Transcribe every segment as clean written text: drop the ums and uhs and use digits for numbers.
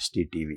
STTV।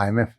IMF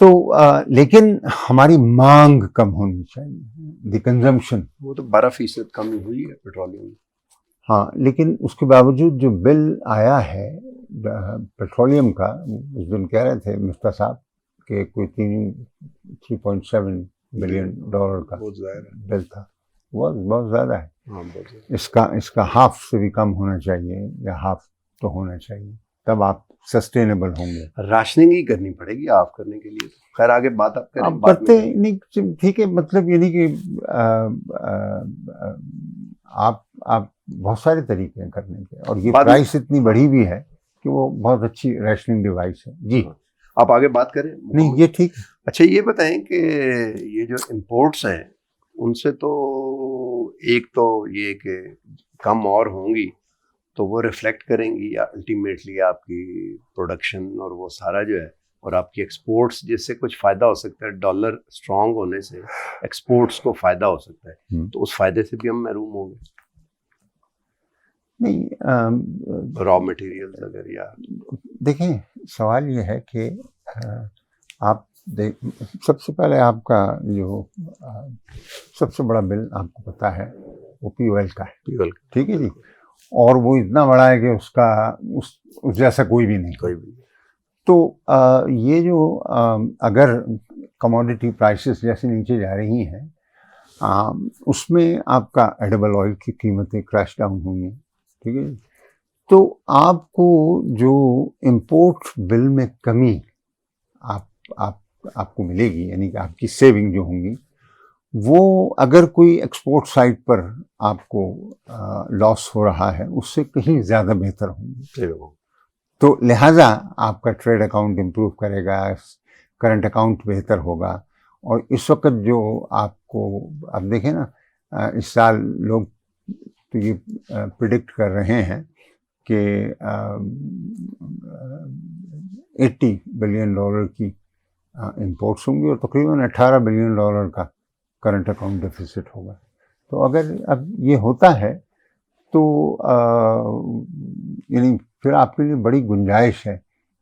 تو لیکن ہماری مانگ کم ہونی چاہیے، دی کنزمپشن. وہ تو 12% کمی ہوئی ہے پیٹرولیم میں. ہاں، لیکن اس کے باوجود جو بل آیا ہے پیٹرولیم کا، اس دن کہہ رہے تھے مفتیٰ صاحب کہ کوئی 3.7 بلین ڈالر کا بہت زیادہ بل تھا. بہت زیادہ ہے. ہاں بہت زیادہ. اس کا ہاف سے بھی کم ہونا چاہیے، یا ہاف تو ہونا چاہیے، تب آپ سسٹینیبل ہوں گے. راشننگ ہی کرنی پڑے گی آف کرنے کے لیے. خیر آگے بات آپ کریں. آپ کرتے نہیں، ٹھیک ہے، مطلب یہ نہیں کہ آپ بہت سارے طریقے ہیں کرنے کے، اور یہ پرائس اتنی بڑھی بھی ہے کہ وہ بہت اچھی ریشننگ ڈیوائس ہے. جی آپ آگے بات کریں. نہیں یہ ٹھیک. اچھا یہ بتائیں کہ یہ جو امپورٹس ہیں ان سے تو ایک تو یہ کہ کم اور ہوں گی تو وہ ریفلیکٹ کریں گی یا الٹیمیٹلی آپ کی پروڈکشن اور وہ سارا جو ہے، اور آپ کی ایکسپورٹس جس سے کچھ فائدہ ہو سکتا ہے. ڈالر اسٹرانگ ہونے سے ایکسپورٹس کو فائدہ ہو سکتا ہے، تو اس فائدے سے بھی ہم محروم ہوں گے. نہیں، را مٹیریل اگر یا دیکھیں سوال یہ ہے کہ آپ سب سے پہلے آپ کا جو سب سے بڑا بل آپ کو پتا ہے وہ پی او ایل کا ہے. ٹھیک ہے جی. اور وہ اتنا بڑا ہے کہ اس کا اس جیسا کوئی بھی نہیں. تو یہ جو اگر کموڈٹی پرائسز جیسے نیچے جا رہی ہیں، اس میں آپ کا ایڈیبل آئل کی قیمتیں کریش ڈاؤن ہوئی ہیں. ٹھیک ہے. تو آپ کو جو امپورٹ بل میں کمی آپ کو ملے گی، یعنی کہ آپ کی سیونگ جو ہوں گی، وہ اگر کوئی ایکسپورٹ سائٹ پر آپ کو لاس ہو رہا ہے اس سے کہیں زیادہ بہتر ہوں گی. تو لہٰذا آپ کا ٹریڈ اکاؤنٹ امپروو کرے گا، کرنٹ اکاؤنٹ بہتر ہوگا. اور اس وقت جو آپ کو اب دیکھیں نا، اس سال لوگ تو یہ پریڈکٹ کر رہے ہیں کہ 80 بلین ڈالر کی امپورٹس ہوں گی اور تقریباً 18 بلین ڈالر کا کرنٹ اکاؤنٹ ڈیفیسٹ ہوگا. تو اگر اب یہ ہوتا ہے تو یعنی پھر آپ کے لیے بڑی گنجائش ہے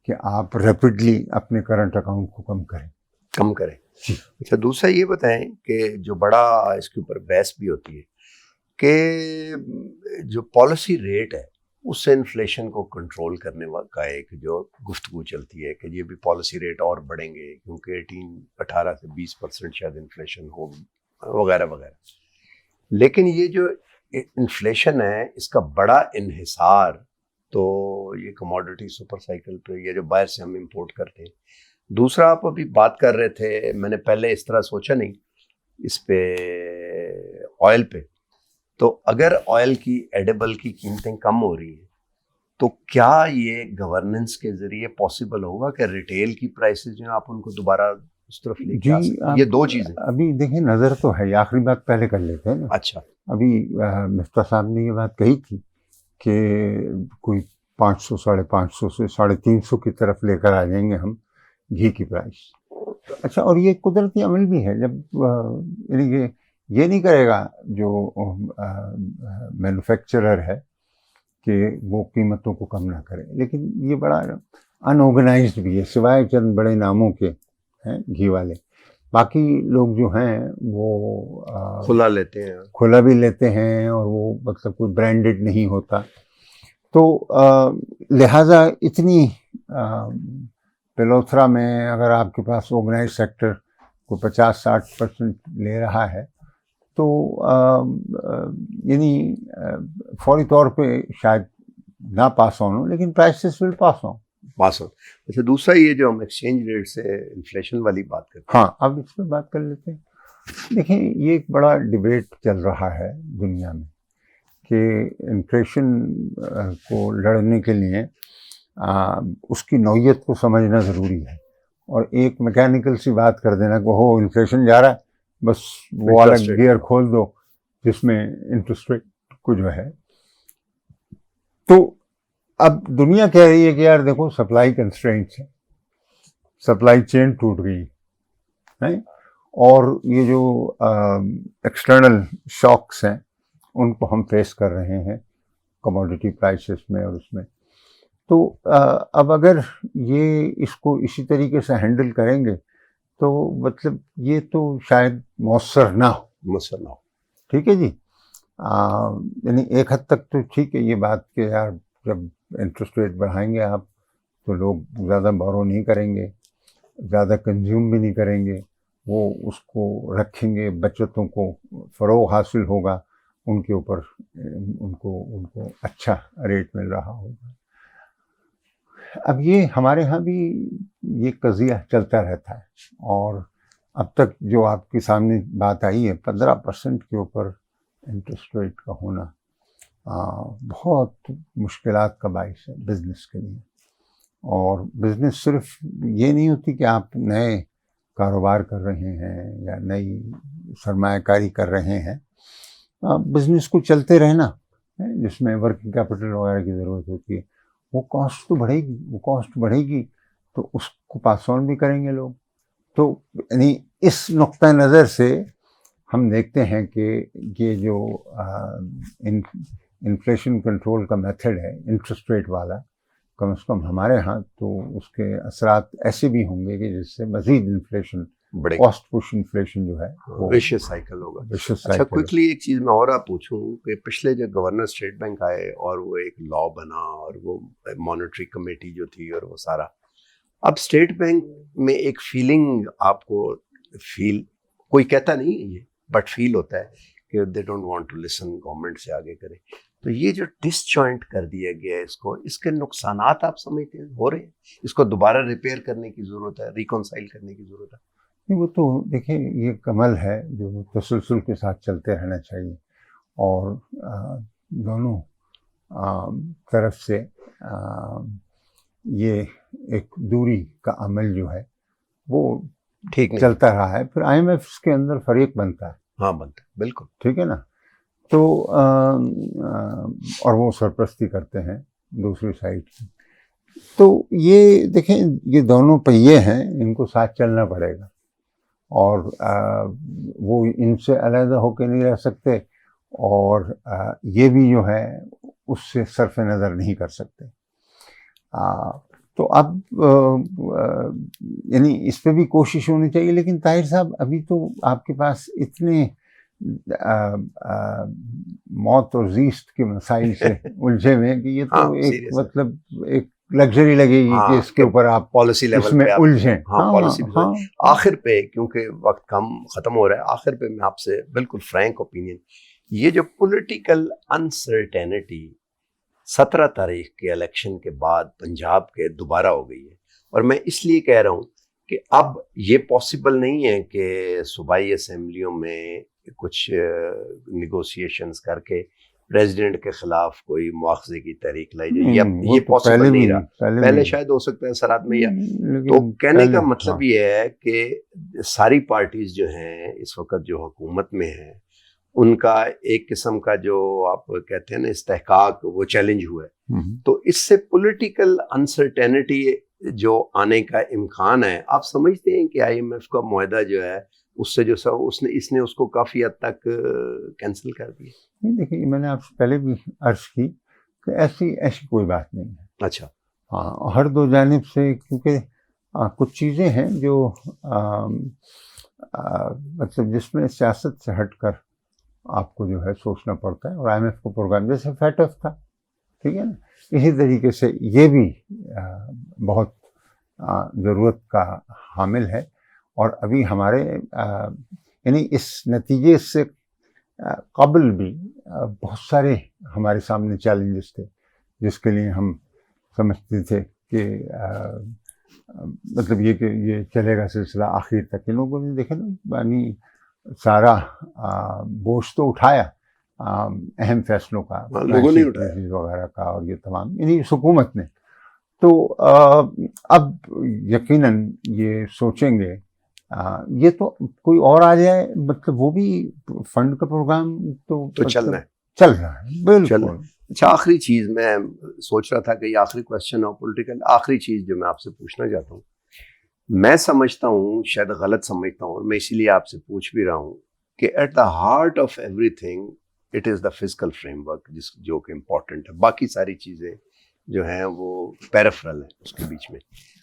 کہ آپ ریپڈلی اپنے کرنٹ اکاؤنٹ کو کم کریں. اچھا دوسرا یہ بتائیں کہ جو بڑا اس کے اوپر بحث بھی ہوتی ہے کہ جو پالیسی ریٹ ہے اس سے انفلیشن کو کنٹرول کرنے کا ایک جو گفتگو چلتی ہے کہ یہ بھی پالیسی ریٹ اور بڑھیں گے کیونکہ 18 سے 20% شاید انفلیشن ہو وغیرہ وغیرہ. لیکن یہ جو انفلیشن ہے اس کا بڑا انحصار تو یہ کموڈٹی سپر سائیکل پہ، یہ جو باہر سے ہم امپورٹ کرتے ہیں. دوسرا آپ ابھی بات کر رہے تھے، میں نے پہلے اس طرح سوچا نہیں اس پہ، آئل پہ. تو اگر آئل کی ایڈیبل کی قیمتیں کم ہو رہی ہیں تو کیا یہ گورننس کے ذریعے پاسبل ہوگا کہ ریٹیل کی پرائسز جو ہیں آپ ان کو دوبارہ اس طرف لے کے آ سکتے؟ یہ دو چیزیں ابھی دیکھیں نظر تو ہے. یہ آخری بات پہلے کر لیتے ہیں نا. اچھا ابھی مفتیٰ صاحب نے یہ بات کہی تھی کہ کوئی 500 550 سے 350 کی طرف لے کر آ جائیں گے ہم گھی کی پرائس. اچھا، اور یہ قدرتی عمل بھی ہے. جب یعنی کہ یہ نہیں کرے گا جو مینوفیکچرر ہے کہ وہ قیمتوں کو کم نہ کرے، لیکن یہ بڑا ان آرگنائزڈ بھی ہے، سوائے چند بڑے ناموں کے ہیں گھی والے. باقی لوگ جو ہیں وہ کھلا بھی لیتے ہیں اور وہ مطلب کوئی برانڈڈ نہیں ہوتا. تو لہٰذا اتنی پلوتھرا میں اگر آپ کے پاس آرگنائز سیکٹر کو 50-60% لے رہا ہے تو یعنی فوری طور پہ شاید نہ پاس آن ہو، لیکن پرائسز ول پاس آن. اچھا دوسرا یہ جو ہم ایکسچینج ریٹ سے انفلیشن والی بات کرتے ہیں، ہاں اب اس پہ بات کر لیتے ہیں. دیکھیں یہ ایک بڑا ڈبیٹ چل رہا ہے دنیا میں کہ انفلیشن کو لڑنے کے لیے اس کی نوعیت کو سمجھنا ضروری ہے، اور ایک میکینیکل سی بات کر دینا کہ ہو انفلیشن جا رہا ہے بس وہ والا گیئر کھول دو جس میں انٹرسٹ ریٹ کو جو ہے. تو اب دنیا کہہ رہی ہے کہ یار دیکھو سپلائی کنسٹرینٹس ہیں، سپلائی چین ٹوٹ گئی ہے، اور یہ جو ایکسٹرنل شاکس ہیں ان کو ہم فیس کر رہے ہیں کموڈٹی پرائسز میں اور اس میں. تو اب اگر یہ اس کو اسی طریقے سے ہینڈل کریں گے تو مطلب یہ تو شاید مؤثر نہ ہو. مسئلہ ہو. ٹھیک ہے جی. یعنی ایک حد تک تو ٹھیک ہے یہ بات کہ یار جب انٹرسٹ ریٹ بڑھائیں گے آپ تو لوگ زیادہ بورو نہیں کریں گے, زیادہ کنزیوم بھی نہیں کریں گے, وہ اس کو رکھیں گے, بچتوں کو فروغ حاصل ہوگا, ان کے اوپر ان کو اچھا ریٹ مل رہا ہوگا. اب یہ ہمارے ہاں بھی یہ قضیہ چلتا رہتا ہے, اور اب تک جو آپ کے سامنے بات آئی ہے 15% کے اوپر انٹرسٹ ریٹ کا ہونا بہت مشکلات کا باعث ہے بزنس کے لیے. اور بزنس صرف یہ نہیں ہوتی کہ آپ نئے کاروبار کر رہے ہیں یا نئی سرمایہ کاری کر رہے ہیں. بزنس کو چلتے رہنا جس میں ورکنگ کیپٹل وغیرہ کی ضرورت ہوتی ہے, وہ کاسٹ تو بڑھے گی تو اس کو پاس آن بھی کریں گے لوگ. تو یعنی اس نقطہ نظر سے ہم دیکھتے ہیں کہ یہ جو انفلیشن کنٹرول کا میتھڈ ہے انٹرسٹ ریٹ والا, کم از کم ہمارے ہاں تو اس کے اثرات ایسے بھی ہوں گے کہ جس سے مزید انفلیشن, کاسٹ پش انفلیشن جو ہے وہ ویشیس سائیکل ہوگا. اچھا کوئکلی ایک چیز میں اور آپ پوچھوں کہ پچھلے جو گورنر اسٹیٹ بینک آئے اور وہ ایک لا بنا اور وہ مانیٹری کمیٹی جو تھی اور وہ سارا, اب اسٹیٹ بینک میں ایک فیلنگ آپ کو کوئی کہتا نہیں ہے یہ, بٹ فیل ہوتا ہے کہ they don't want to listen, government سے آگے کرے. تو یہ جو ڈس جوائنٹ کر دیا گیا ہے اس کے نقصانات آپ سمجھتے ہیں ہو رہے ہیں, اس کو دوبارہ ریپیئر کرنے کی ضرورت ہے, ریکنسائل کرنے کی ضرورت ہے؟ وہ تو دیکھیں یہ ایک عمل ہے جو تسلسل کے ساتھ چلتے رہنا چاہیے, اور دونوں طرف سے یہ ایک دوری کا عمل جو ہے وہ ٹھیک چلتا رہا ہے. پھر IMF کے اندر فریق بنتا ہے. ہاں بنتا ہے, بالکل ٹھیک ہے نا. تو اور وہ سرپرستی کرتے ہیں دوسری سائڈ کی. تو یہ دیکھیں یہ دونوں پہیے ہیں, ان کو ساتھ چلنا پڑے گا, اور وہ ان سے علیحدہ ہو کے نہیں رہ سکتے, اور یہ بھی جو ہے اس سے صرف نظر نہیں کر سکتے. تو اب یعنی اس پہ بھی کوشش ہونی چاہیے. لیکن طاہر صاحب ابھی تو آپ کے پاس اتنے موت اور زیست کے مسائل سے الجھے ہوئے ہیں کہ یہ تو ایک مطلب ایک لگژری لگے گی کہ اس کے اوپر آپ پالیسی لیول میں الجھیں. آخر پہ کیونکہ وقت کم ختم ہو رہا ہے, آخر پہ میں آپ سے بالکل فرینک اوپینین, یہ جو پولیٹیکل انسرٹینٹی 17 تاریخ کے الیکشن کے بعد پنجاب کے دوبارہ ہو گئی ہے, اور میں اس لیے کہہ رہا ہوں کہ اب یہ پاسبل نہیں ہے کہ صوبائی اسمبلیوں میں کچھ نیگوسیشنز کر کے پریزیڈنٹ کے خلاف کوئی مواخذے کی تحریک لائی جائے. یہ پاسبل نہیں رہا. پہلے شاید ہو سکتا ہے سرحد میں, یا تو کہنے کا مطلب یہ ہے کہ ساری پارٹیز جو ہیں اس وقت جو حکومت میں ہیں ان کا ایک قسم کا جو آپ کہتے ہیں نا استحقاق, وہ چیلنج ہوا ہے. تو اس سے پولیٹیکل انسرٹینٹی جو آنے کا امکان ہے, آپ سمجھتے ہیں کہ IMF کا معاہدہ جو ہے اس سے جو اس نے اس کو کافی حد تک کینسل کر دیا؟ نہیں دیکھیے, میں نے آپ سے پہلے بھی عرض کی کہ ایسی کوئی بات نہیں ہے. اچھا. ہاں, ہر دو جانب سے, کیونکہ کچھ چیزیں ہیں جو مطلب جس میں سیاست سے ہٹ کر آپ کو جو ہے سوچنا پڑتا ہے, اور IMF کو پروگرام جیسے FATF تھا, ٹھیک ہے نا, اسی طریقے سے یہ بھی بہت ضرورت کا حامل ہے. اور ابھی ہمارے یعنی اس نتیجے سے قبل بھی بہت سارے ہمارے سامنے چیلنجز تھے جس کے لیے ہم سمجھتے تھے کہ مطلب یہ کہ یہ چلے گا سلسلہ آخر تک. ان لوگوں نے دیکھا نا, یعنی سارا بوجھ تو اٹھایا اہم فیصلوں کا, لوگوں نے اٹھایا وغیرہ کا, اور یہ تمام یعنی حکومت نے. تو اب یقیناً یہ سوچیں گے یہ تو کوئی اور آ جائے, مطلب وہ بھی فنڈ کا پروگرام تو چل رہا ہے. بالکل. اچھا, آخری چیز میں سوچ رہا تھا کہ یہ آخری کوشچن ہو پولیٹیکل, آخری چیز جو میں آپ سے پوچھنا چاہتا ہوں, میں سمجھتا ہوں شاید غلط سمجھتا ہوں, اور میں اسی لیے آپ سے پوچھ بھی رہا ہوں کہ at the heart of everything it is the physical framework, جو کہ امپورٹنٹ ہے. باقی ساری چیزیں جو ہیں وہ پیریفرل ہیں اس کے بیچ میں.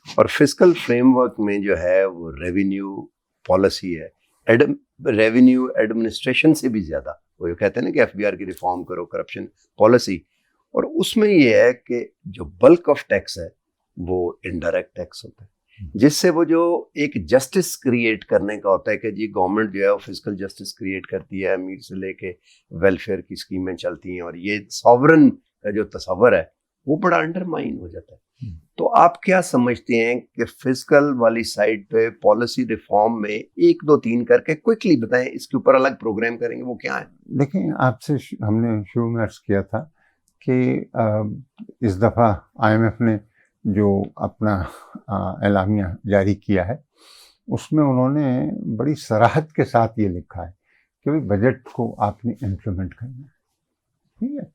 اور فسکل فریم ورک میں جو ہے وہ ریونیو پالیسی ہے، ریونیو ایڈمنسٹریشن سے بھی زیادہ، وہ کہتے ہیں نا کہ ایف بی آر کی ریفارم کرو، کرپشن پالیسی، اور اس میں یہ ہے کہ جو بلک آف ٹیکس ہے وہ انڈائریکٹ ٹیکس ہوتا ہے، جس سے وہ جو ایک جسٹس کریٹ کرنے کا ہوتا ہے کہ جی گورنمنٹ جو ہے وہ فزیکل جسٹس کریٹ کرتی ہے، امیر سے لے کے ویلفیئر کی اسکیمیں چلتی ہیں، اور یہ ساورن کا جو تصور ہے وہ بڑا انڈرمائن ہو جاتا ہے۔ تو آپ کیا سمجھتے ہیں کہ فزیکل والی سائڈ پہ پالیسی ریفارم میں 1 2 3 کر کے کوئکلی بتائیں، اس کے اوپر الگ پروگرام کریں گے، وہ کیا ہے؟ دیکھیں، آپ سے ہم نے شروع میں عرض کیا تھا کہ اس دفعہ آئی ایم ایف نے جو اپنا اعلامیہ جاری کیا ہے اس میں انہوں نے بڑی صراحت کے ساتھ یہ لکھا ہے کہ بھائی بجٹ کو آپ نے امپلیمنٹ کرنا ہے، ٹھیک ہے،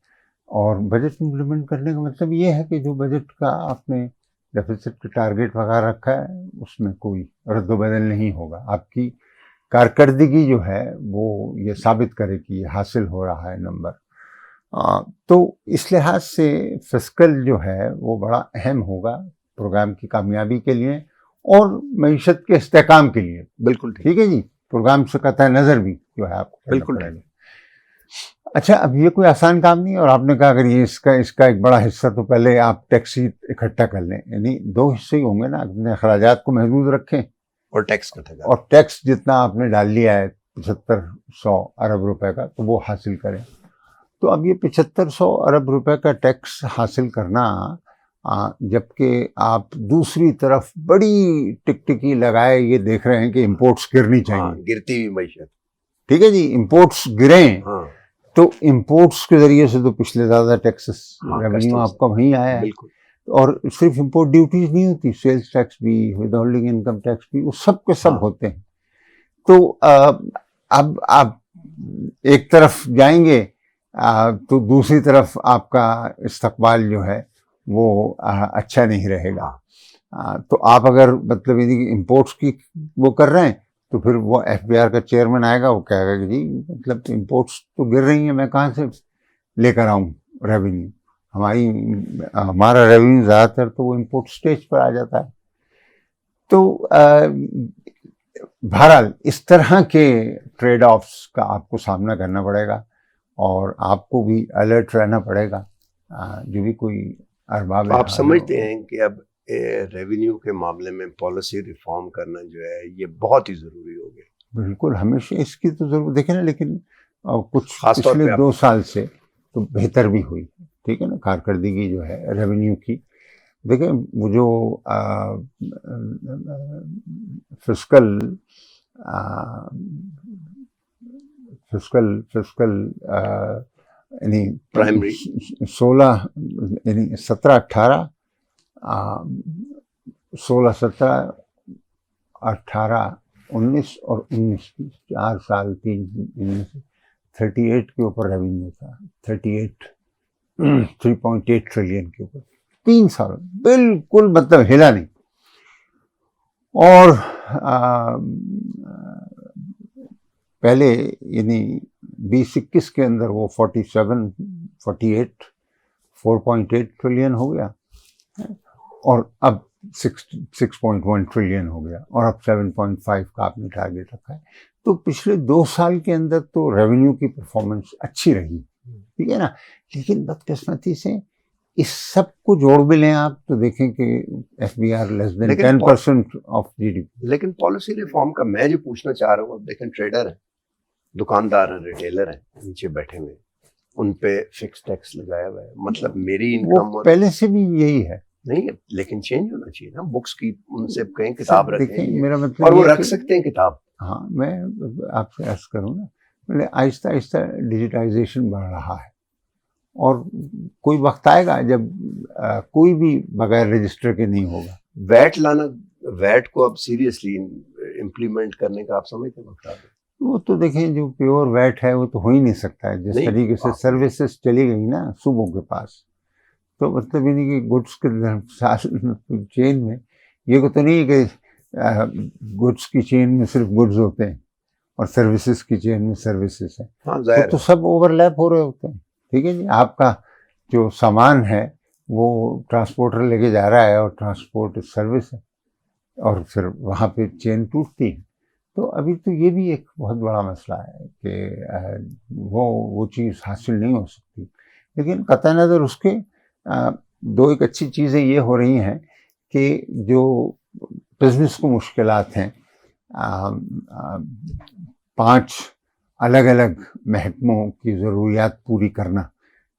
اور بجٹ امپلیمنٹ کرنے کا مطلب یہ ہے کہ جو بجٹ کا آپ نے ڈیفیسٹ کا ٹارگیٹ وغیرہ رکھا ہے اس میں کوئی رد و بدل نہیں ہوگا، آپ کی کارکردگی جو ہے وہ یہ ثابت کرے کہ یہ حاصل ہو رہا ہے نمبر۔ تو اس لحاظ سے فسکل جو ہے وہ بڑا اہم ہوگا پروگرام کی کامیابی کے لیے اور معیشت کے استحکام کے لیے۔ بالکل ٹھیک ہے جی، پروگرام سے قطع نظر بھی جو ہے آپ کو بالکل پڑے گا۔ اچھا، اب یہ کوئی آسان کام نہیں، اور آپ نے کہا اگر یہ اس کا ایک بڑا حصہ تو پہلے آپ ٹیکس ہی اکٹھا کر لیں، یعنی 2 حصے ہی ہوں گے نا، اپنے اخراجات کو محدود رکھیں اور ٹیکس کا تھا، اور ٹیکس جتنا آپ نے ڈال لیا ہے 7500 ارب روپے کا تو وہ حاصل کریں۔ تو اب یہ 7500 ارب روپے کا ٹیکس حاصل کرنا، جبکہ آپ دوسری طرف بڑی ٹکٹکی لگائے یہ دیکھ رہے ہیں کہ امپورٹس گرنی چاہیے، گرتی ہوئی معیشت، ٹھیک ہے جی، امپورٹس گریں تو امپورٹس کے ذریعے سے تو پچھلے زیادہ ٹیکسز ریونیو آپ کا وہیں آیا ہے، اور صرف امپورٹ ڈیوٹیز نہیں ہوتی، سیلز ٹیکس بھی، ود ہولڈنگ انکم ٹیکس بھی، وہ سب کے سب ہوتے ہیں۔ تو اب آپ ایک طرف جائیں گے تو دوسری طرف آپ کا استقبال جو ہے وہ اچھا نہیں رہے گا۔ تو آپ اگر مطلب امپورٹس کی وہ کر رہے ہیں تو پھر وہ ایف بی آر کا چیئرمین آئے گا، وہ کہے گا کہ جی مطلب امپورٹس تو گر رہی ہیں، میں کہاں سے لے کر آؤں ریونیو، ہمارا ریونیو زیادہ تر تو وہ امپورٹ سٹیج پر آ جاتا ہے۔ تو بہرحال اس طرح کے ٹریڈ آفس کا آپ کو سامنا کرنا پڑے گا، اور آپ کو بھی الرٹ رہنا پڑے گا، جو بھی کوئی ارباب۔ آپ سمجھتے ہیں کہ اب ریونیو کے معاملے میں پالیسی ریفارم کرنا جو ہے یہ بہت ہی ضروری ہو گیا؟ بالکل، ہمیشہ اس کی تو ضرورت، دیکھیں نا، لیکن کچھ خاص طور پچھلے پہ 2 سال سے تو بہتر بھی ہوئی، ٹھیک ہے نا، کارکردگی جو ہے ریونیو کی۔ دیکھیں وہ جو فسکل یعنی پرائمری 16 18 19 اور 19 4 سال 38 کے اوپر ریونیو تھا، 3.8 ٹریلین کے اوپر 3 سال بالکل مطلب ہلا نہیں، اور پہلے یعنی 20-21 کے اندر وہ 4.8 ٹریلین ہو گیا، اور اب 6.1 ٹریلین ہو گیا، اور اب 7.5 کا آپ نے ٹارگیٹ رکھا ہے۔ تو پچھلے 2 سال کے اندر تو ریونیو کی پرفارمنس اچھی رہی، ٹھیک ہے نا، لیکن بدقسمتی سے اس سب کو جوڑ بھی لیں آپ تو دیکھیں کہ F B R less than 10% of G D P. لیکن پالیسی ریفارم کا میں جو پوچھنا چاہ رہا ہوں، اب دیکھیں ٹریڈر ہیں، دکاندار ہیں، ریٹیلر ہیں، نیچے بیٹھے ہوئے، ان پہ فکس ٹیکس لگایا ہوا ہے، مطلب میری انکم پہلے سے بھی یہی ہے، نہیں، لیکن چینج ہونا چاہیے نا، بکس کی ان سے کہیں کتاب رکھیں، میرا مطلب اور وہ رکھ سکتے ہیں کتاب۔ ہاں، میں آپ سے عرض کروں نا، آہستہ آہستہ ڈیجیٹائزیشن بڑھ رہا ہے، اور کوئی وقت آئے گا جب کوئی بھی بغیر رجسٹر کے نہیں ہوگا۔ ویٹ لانا، ویٹ کو اب سیریسلی امپلیمنٹ کرنے کا آپ سمجھتے ہیں وقت آ گیا؟ وہ تو دیکھیں جو پیور ویٹ ہے وہ تو ہو ہی نہیں سکتا ہے، جس طریقے سے سروسز چلی گئی نا صوبوں کے پاس، تو مطلب یعنی کہ گڈس کے چین میں یہ تو نہیں کہ گڈس کی چین میں صرف گڈز ہوتے ہیں اور سروسز کی چین میں سروسز ہیں، تو سب اوور لیپ ہو رہے ہوتے ہیں، ٹھیک ہے جی۔ آپ کا جو سامان ہے وہ ٹرانسپورٹر لے کے جا رہا ہے اور ٹرانسپورٹ سروس ہے اور پھر وہاں پہ چین ٹوٹتی ہے. تو ابھی تو یہ بھی ایک بہت بڑا مسئلہ ہے کہ وہ چیز حاصل نہیں ہو سکتی. لیکن قطع نظر اس کے دو ایک اچھی چیزیں یہ ہو رہی ہیں کہ جو بزنس کو مشکلات ہیں 5 الگ الگ محکموں کی ضروریات پوری کرنا،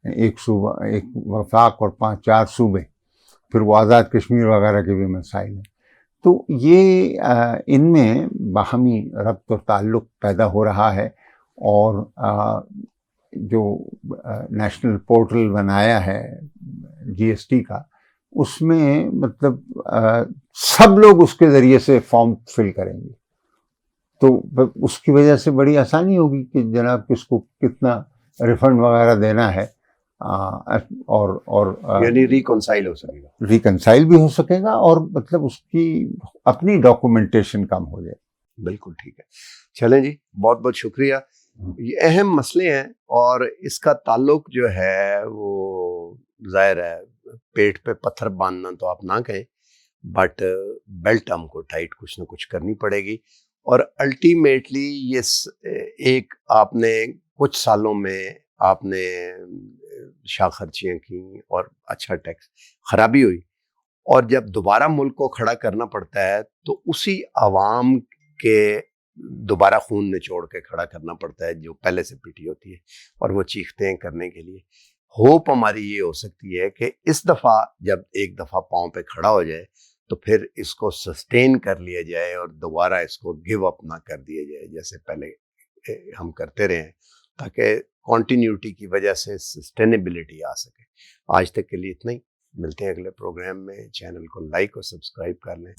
ایک صوبہ، ایک وفاق اور 4 صوبے، پھر وہ آزاد کشمیر وغیرہ کے بھی مسائل ہیں. تو یہ ان میں باہمی ربط اور تعلق پیدا ہو رہا ہے. اور جو نیشنل پورٹل بنایا ہے GST کا، اس میں مطلب سب لوگ اس کے ذریعے سے فارم فل کریں گے، تو اس کی وجہ سے بڑی آسانی ہوگی کہ جناب کس کو کتنا ریفنڈ وغیرہ دینا ہے، اور یعنی ریکنسائل ہو سکے گا، ریکنسائل بھی ہو سکے گا، اور مطلب اس کی اپنی ڈاکومنٹیشن کم ہو جائے. بالکل ٹھیک ہے. چلیں جی، بہت بہت شکریہ. یہ اہم مسئلے ہیں اور اس کا تعلق جو ہے وہ ظاہر ہے پیٹ پہ پتھر باندھنا تو آپ نہ کہیں، بٹ بیلٹ ہم کو ٹائٹ کچھ نہ کچھ کرنی پڑے گی. اور الٹیمیٹلی یہ ایک آپ نے کچھ سالوں میں آپ نے شاہ خرچیاں کی اور اچھا ٹیکس خرابی ہوئی، اور جب دوبارہ ملک کو کھڑا کرنا پڑتا ہے تو اسی عوام کے دوبارہ خون نچوڑ کے کھڑا کرنا پڑتا ہے جو پہلے سے پیٹی ہوتی ہے، اور وہ چیختے ہیں کرنے کے لیے. ہوپ ہماری یہ ہو سکتی ہے کہ اس دفعہ جب ایک دفعہ پاؤں پہ کھڑا ہو جائے تو پھر اس کو سسٹین کر لیا جائے اور دوبارہ اس کو گیو اپ نہ کر دیا جائے جیسے پہلے ہم کرتے رہے ہیں، تاکہ کنٹینیوٹی کی وجہ سے سسٹینیبلٹی آ سکے. آج تک کے لیے اتنا ہی. ملتے ہیں اگلے پروگرام میں. چینل کو لائک اور سبسکرائب کر لیں.